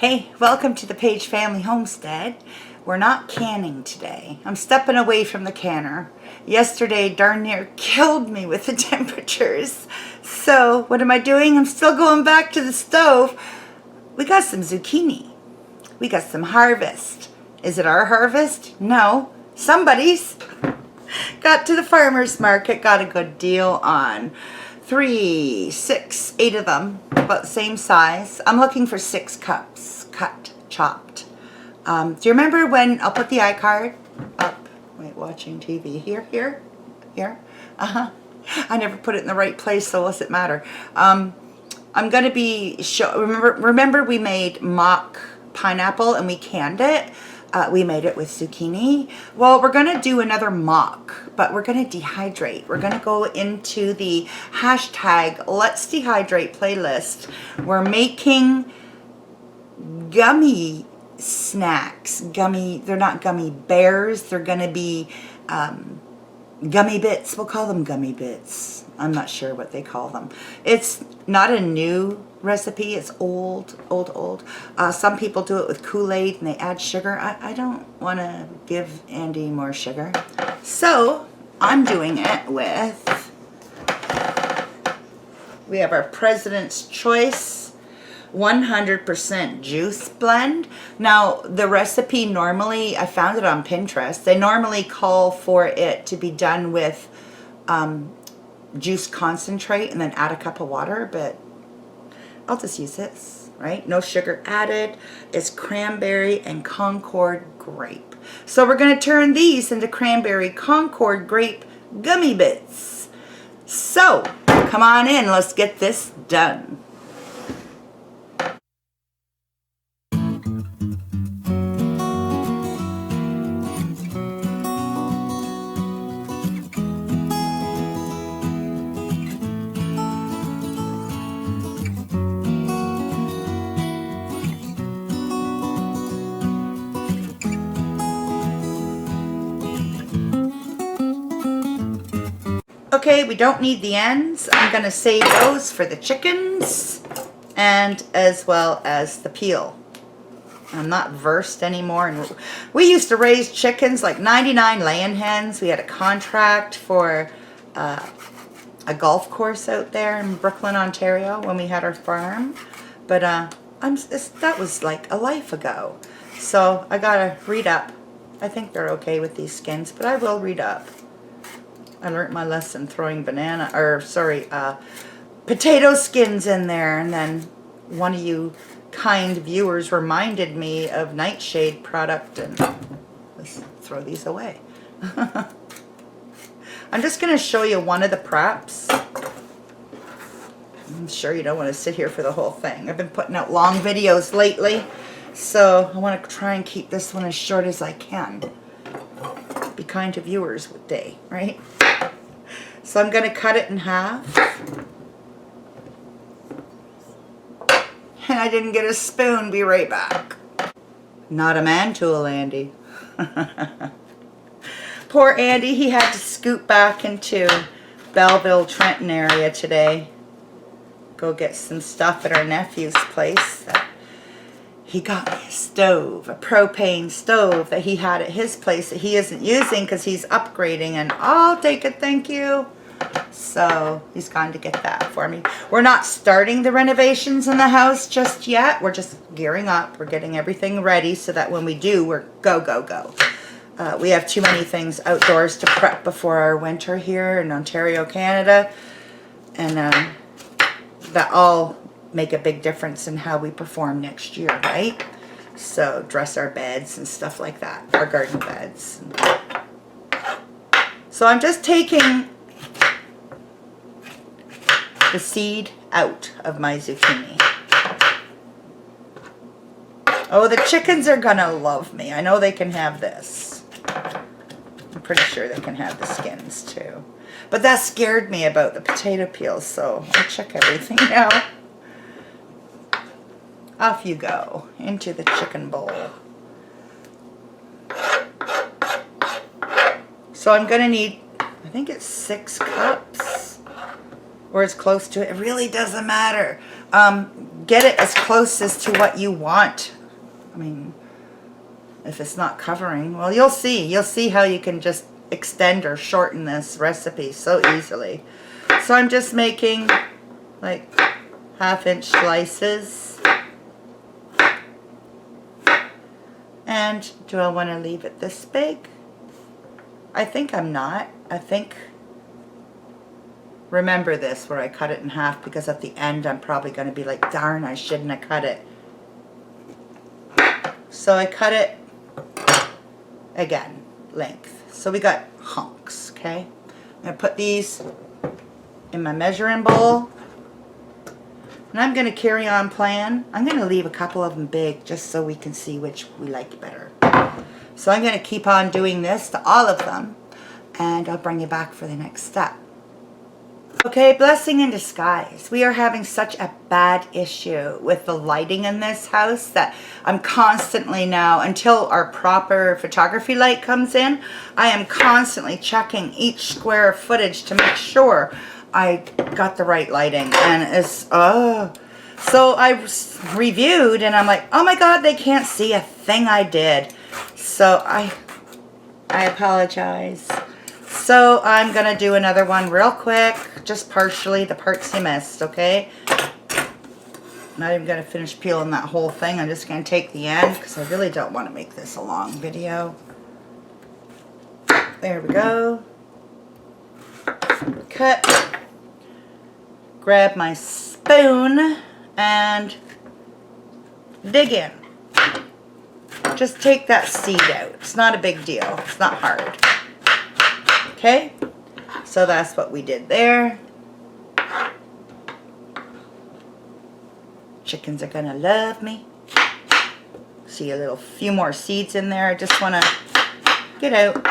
Hey, welcome to the Paige family homestead. We're not canning today. I'm stepping away from the canner. Yesterday darn near killed me with the temperatures. So what am I doing? I'm still going back to the stove. We got some zucchini. We got some harvest. Is it our harvest? No, somebody's. Got to the farmer's market, got a good deal on 3, 6, 8 of them, about the same size. I'm looking for 6 cups, cut, chopped. Do you remember when, I'll put the iCard up, wait, watching TV, here, I never put it in the right place, so what's it matter? I'm going to be, remember we made mock pineapple and we canned it? We made it with zucchini. Well, we're going to do another mock, but we're going to dehydrate. We're going to go into the hashtag Let's Dehydrate playlist. We're making gummy snacks. They're not gummy bears. They're going to be gummy bits. We'll call them gummy bits. I'm not sure what they call them. It's not a new recipe. It's old. Some people do it with Kool-Aid and they add sugar. I don't want to give Andy more sugar. So I'm doing it with, we have our President's Choice 100% juice blend. Now the recipe normally, I found it on Pinterest, they normally call for it to be done with juice concentrate and then add a cup of water, but I'll just use this, right? No sugar added. It's cranberry and Concord grape. So we're going to turn these into cranberry Concord grape gummy bits. So come on in, let's get this done. Okay, we don't need the ends. I'm going to save those for the chickens and as well as the peel. I'm not versed anymore. And we used to raise chickens, like 99 laying hens. We had a contract for a golf course out there in Brooklyn, Ontario when we had our farm. But that was like a life ago. So I got to read up. I think they're okay with these skins, but I will read up. I learned my lesson throwing potato skins in there, and then one of you kind viewers reminded me of Nightshade product, and let's throw these away. I'm just going to show you one of the preps. I'm sure you don't want to sit here for the whole thing. I've been putting out long videos lately, so I want to try and keep this one as short as I can. Be kind to viewers with day, right? So I'm going to cut it in half. And I didn't get a spoon. Be right back. Not a man tool, Andy. Poor Andy, he had to scoot back into Belleville, Trenton area today. Go get some stuff at our nephew's place. He got me a stove, a propane stove that he had at his place that he isn't using because he's upgrading, and I'll take it, thank you. So he's gone to get that for me. We're not starting the renovations in the house just yet. We're just gearing up. We're getting everything ready so that when we do, we're go. We have too many things outdoors to prep before our winter here in Ontario, Canada. And that all make a big difference in how we perform next year, right? So dress our beds and stuff like that, our garden beds. So I'm just taking the seed out of my zucchini. Oh, the chickens are gonna love me. I know they can have this. I'm pretty sure they can have the skins too. But that scared me about the potato peels, so I'll check everything out. Off you go, into the chicken bowl. So I'm going to need, I think it's 6 cups, or as close to it. It really doesn't matter. get it as close as to what you want. I mean, if it's not covering, well, you'll see. You'll see how you can just extend or shorten this recipe so easily. So I'm just making like 1/2-inch slices. And do I want to leave it this big? I think I'm not. I think, remember this where I cut it in half, because at the end I'm probably going to be like, darn, I shouldn't have cut it. So I cut it again, length. So we got hunks, okay? I'm going to put these in my measuring bowl. And I'm going to carry on playing. I'm going to leave a couple of them big just so we can see which we like better. So I'm going to keep on doing this to all of them. And I'll bring you back for the next step. Okay, blessing in disguise. We are having such a bad issue with the lighting in this house that I'm constantly now, until our proper photography light comes in, I am constantly checking each square footage to make sure I got the right lighting. And it's, oh. So I reviewed and I'm like, oh my God, they can't see a thing I did. So I apologize. So I'm going to do another one real quick, just partially, the parts you missed, okay? Not even going to finish peeling that whole thing. I'm just going to take the end because I really don't want to make this a long video. There we go. Cut. Grab my spoon and dig in. Just take that seed out. It's not a big deal. It's not hard. Okay, so that's what we did there. Chickens are gonna love me. See a few more seeds in there. I just wanna get out,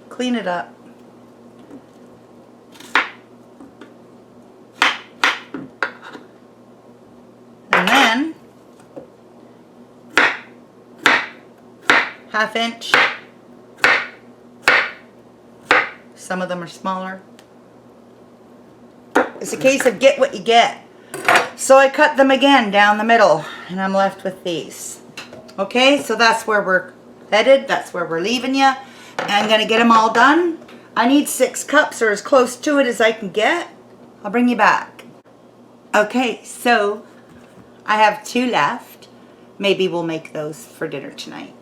clean it up. And then 1/2-inch. Some of them are smaller. It's a case of get what you get. So I cut them again down the middle and I'm left with these. Okay, so that's where we're headed. That's where we're leaving you. I'm going to get them all done. I need 6 cups or as close to it as I can get. I'll bring you back. Okay, so I have 2 left. Maybe we'll make those for dinner tonight.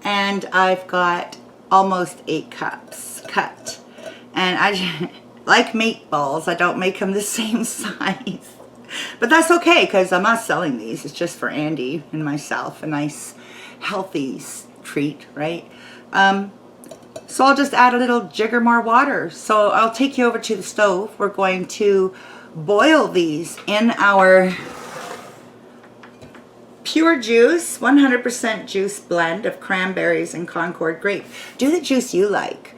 And I've got almost 8 cups cut. And I like meatballs. I don't make them the same size. But that's okay because I'm not selling these. It's just for Andy and myself. A nice healthy treat, right? So I'll just add a little jigger more water. So I'll take you over to the stove. We're going to boil these in our pure juice, 100% juice blend of cranberries and Concord grape. Do the juice you like.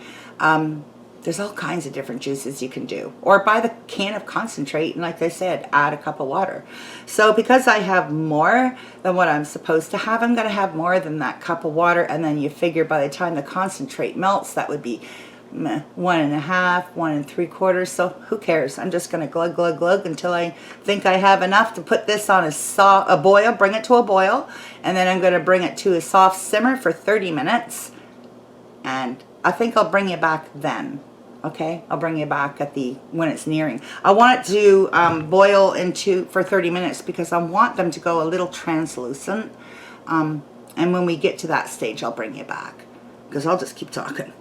There's all kinds of different juices you can do. Or buy the can of concentrate and, like I said, add a cup of water. So because I have more than what I'm supposed to have, I'm going to have more than that cup of water. And then you figure by the time the concentrate melts, that would be 1 1/2, 1 3/4. So who cares? I'm just going to glug, glug, glug until I think I have enough to put this on a boil, bring it to a boil. And then I'm going to bring it to a soft simmer for 30 minutes. And I think I'll bring you back then. Okay, I'll bring you back when it's nearing. I want it to boil for 30 minutes because I want them to go a little translucent. And when we get to that stage, I'll bring you back because I'll just keep talking.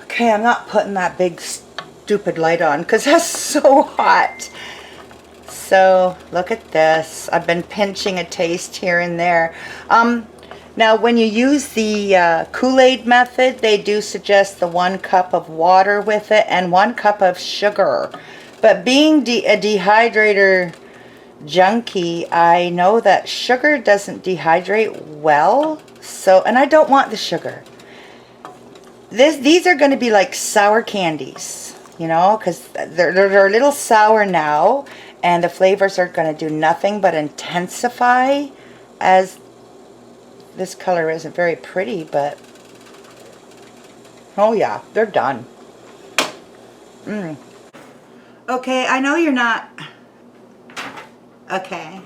Okay, I'm not putting that big stupid light on because that's so hot. So look at this. I've been pinching a taste here and there. Now when you use the Kool-Aid method, they do suggest the 1 cup of water with it and 1 cup of sugar. But being a dehydrator junkie, I know that sugar doesn't dehydrate well. So, and I don't want the sugar. these are going to be like sour candies, you know, because they're a little sour now, and the flavors are going to do nothing but intensify. As this color isn't very pretty, but oh yeah, they're done. Okay, I know you're not. Okay.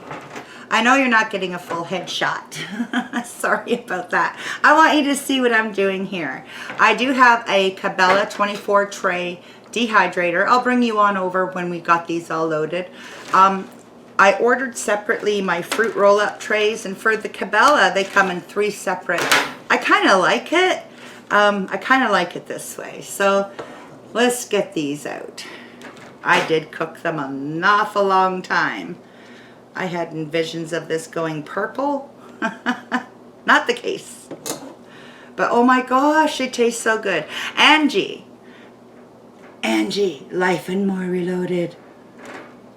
I know you're not getting a full headshot. Sorry about that. I want you to see what I'm doing here. I do have a Cabela 24 tray dehydrator. I'll bring you on over when we got these all loaded. I ordered separately my fruit roll-up trays, and for the Cabela, they come in 3 separate. I kind of like it. I kind of like it this way. So let's get these out. I did cook them an awful long time. I had visions of this going purple. Not the case. But oh my gosh, it tastes so good. Angie, Life and More Reloaded.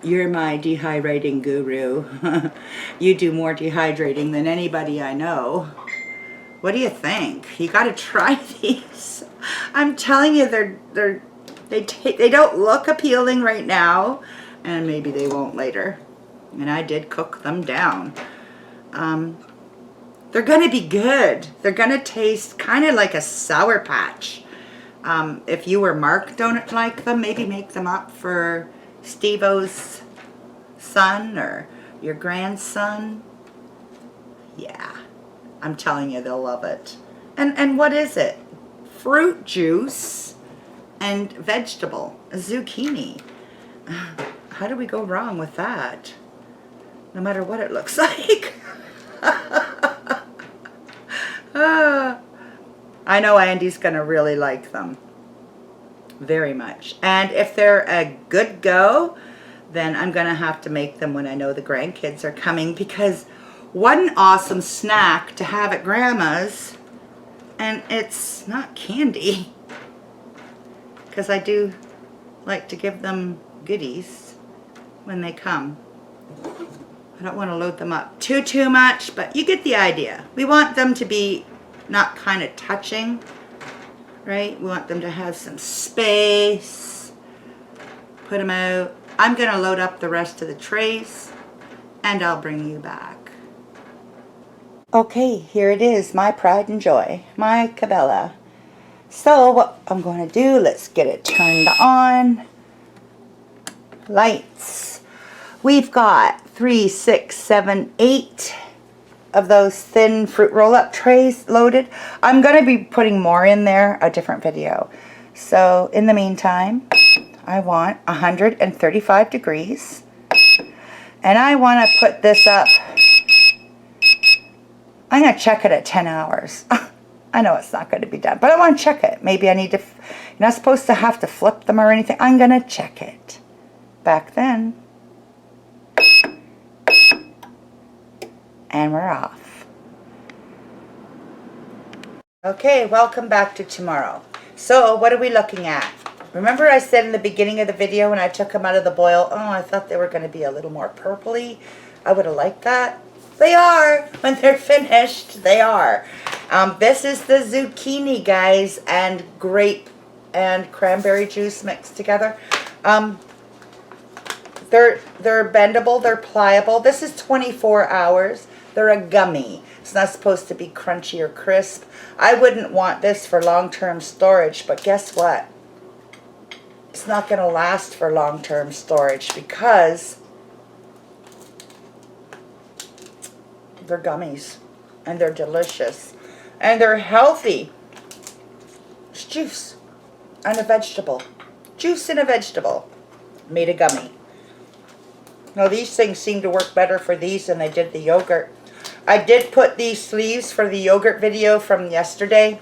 You're my dehydrating guru. You do more dehydrating than anybody I know. What do you think? You got to try these. I'm telling you, they don't look appealing right now, and maybe they won't later. And I did cook them down. They're going to be good. They're going to taste kind of like a Sour Patch. If you or Mark don't like them, maybe make them up for Steve-O's son or your grandson. Yeah, I'm telling you, they'll love it. And what is it? Fruit juice and vegetable, a zucchini. How do we go wrong with that? No matter what it looks like. I know Andy's going to really like them. Very much. And if they're a good go, then I'm going to have to make them when I know the grandkids are coming, because what an awesome snack to have at Grandma's. And it's not candy, because I do like to give them goodies when they come. I don't want to load them up too much, but you get the idea. We want them to be not kind of touching, right? We want them to have some space. Put them out. I'm going to load up the rest of the trays, and I'll bring you back. Okay, here it is, my pride and joy, my Cabela. So what I'm going to do, let's get it turned on. Lights. We've got 3, 6, 7, 8 of those thin fruit roll-up trays loaded. I'm going to be putting more in there, a different video. So in the meantime, I want 135 degrees. And I want to put this up. I'm going to check it at 10 hours. I know it's not going to be done, but I want to check it. Maybe I need to, you're not supposed to have to flip them or anything. I'm going to check it. Back then. And we're off. Okay, welcome back to tomorrow. So, what are we looking at? Remember I said in the beginning of the video when I took them out of the boil, oh, I thought they were going to be a little more purpley. I would have liked that. They are. When they're finished, they are. This is the zucchini, guys, and grape and cranberry juice mixed together. They're bendable, they're pliable. This is 24 hours. They're a gummy. It's not supposed to be crunchy or crisp. I wouldn't want this for long-term storage, but guess what? It's not going to last for long-term storage because they're gummies and they're delicious and they're healthy. It's juice and a vegetable. Juice and a vegetable made a gummy. Now these things seem to work better for these than they did the yogurt. I did put these sleeves for the yogurt video from yesterday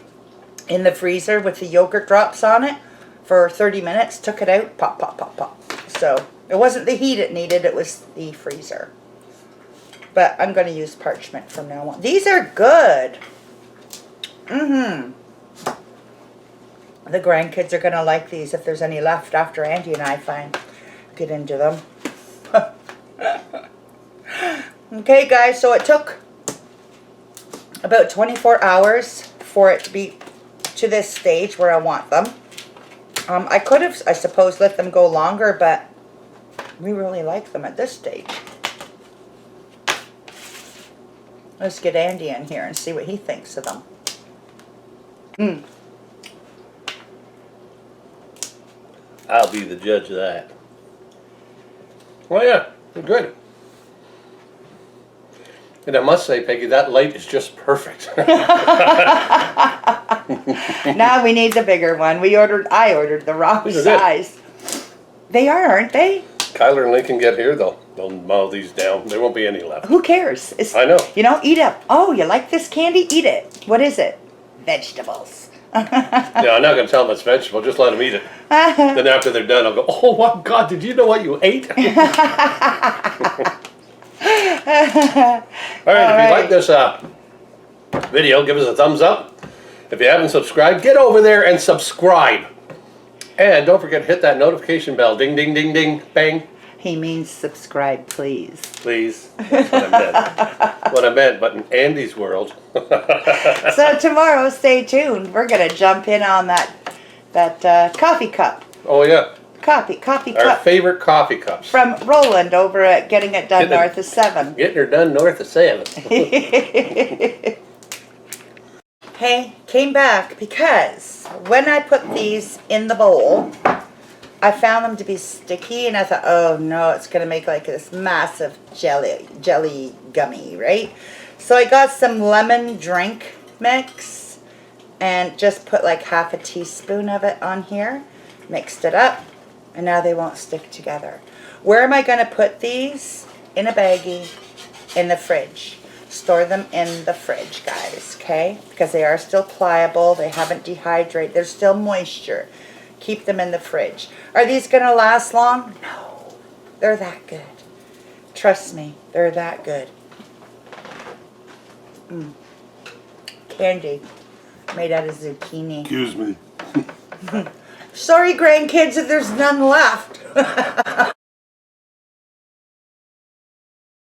in the freezer with the yogurt drops on it for 30 minutes. Took it out, pop, pop, pop, pop. So it wasn't the heat it needed, it was the freezer. But I'm going to use parchment from now on. These are good. The grandkids are going to like these if there's any left after Angie and I get into them. Okay, guys, so it took about 24 hours for it to be to this stage where I want them. I could have, I suppose, let them go longer, but we really like them at this stage. Let's get Andy in here and see what he thinks of them. I'll be the judge of that. Well, yeah, they're good. And I must say, Peggy, that light is just perfect. Now we need the bigger one. I ordered the wrong size. They are, aren't they? Kyler and Lincoln get here, they'll mow these down. There won't be any left. Who cares? I know. You know, eat up. Oh, you like this candy? Eat it. What is it? Vegetables. Yeah, I'm not going to tell them it's vegetable. Just let them eat it. Then after they're done, I'll go, oh, my God, did you know what you ate? All right, if you like this video, give us a thumbs up. If you haven't subscribed, get over there and subscribe. And don't forget to hit that notification bell. Ding, ding, ding, ding, bang. He means subscribe, please. Please. That's what I meant. What I meant, but in Andy's world. So tomorrow, stay tuned. We're going to jump in on that coffee cup. Oh, yeah. Coffee cup. Our favorite coffee cups. From Roland over at Getting It Done North of 7. Getting her done north of 7. Hey, came back because when I put these in the bowl, I found them to be sticky, and I thought, oh no, it's going to make like this massive jelly gummy, right? So I got some lemon drink mix and just put like half a teaspoon of it on here, mixed it up, and now they won't stick together. Where am I going to put these? In a baggie in the fridge. Store them in the fridge, guys, okay? Because they are still pliable. They haven't dehydrated. There's still moisture. Keep them in the fridge. Are these going to last long? No. They're that good. Trust me, they're that good. Candy made out of zucchini. Excuse me. Sorry, grandkids, if there's none left.